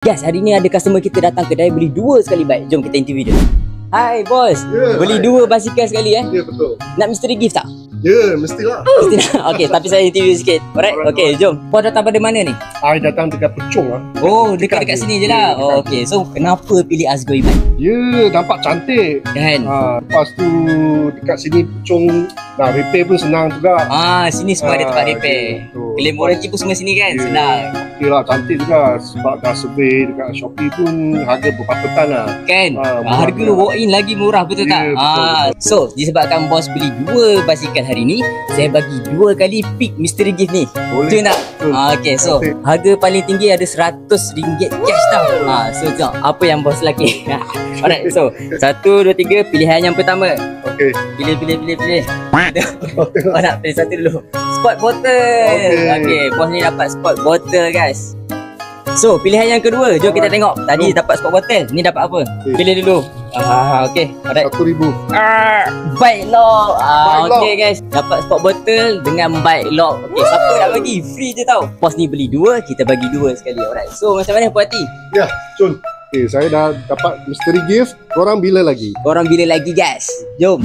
Guys, hari ni ada customer kita datang kedai beli 2 sekali bike. Jom kita interview dia. Hai bos, beli 2 basikal sekali Ya, betul. Nak mystery gift tak? Ya, mestilah. Mesti nak. Okey, tapi saya interview sikit. Alright, okey, jom. Bos datang pada mana ni? I datang dekat Puchong lah. Oh, dekat sini je lah. Oh, okey. So, kenapa pilih Azgoy bike? Ya, nampak cantik. Kan? Lepas tu dekat sini Puchong nak repair pun senang juga. Sini semua ada tempat repair. Claim warranty pun semua sini kan? Senang. Okey lah, cantik juga. Sebab dah survey dekat Shopee pun harga berpatutan lah. Kan? Murah Harga juga. walk-in lagi murah, betul tak? Betul. So, disebabkan bos beli 2 basikal hari ni, saya bagi 2 kali pick mystery gift ni. Boleh. Betul tak? Betul. Okey, so harga paling tinggi ada RM100 cash tau. So tengok apa yang bos laki. Alright, so 1, 2, 3, pilihan yang pertama. Okey. Pilih. Oh, nak pilih satu dulu. Spot bottle. Okey, bos ni dapat spot bottle guys. So, pilihan yang kedua, jom kita tengok. Tadi dapat spot bottle, ni dapat apa? Okay. Pilih dulu. Okey. Alright. RM1,000. Bike lock. Bike lock. Okey guys, dapat spot bottle dengan bike lock. Okey, siapa nak bagi? Free je tau. Bos ni beli 2, kita bagi 2 sekali. Alright. So, macam mana puas hati? Ya, Cun. Okey, saya dah dapat mystery gift. Korang bila lagi? Korang bila lagi guys? Jom.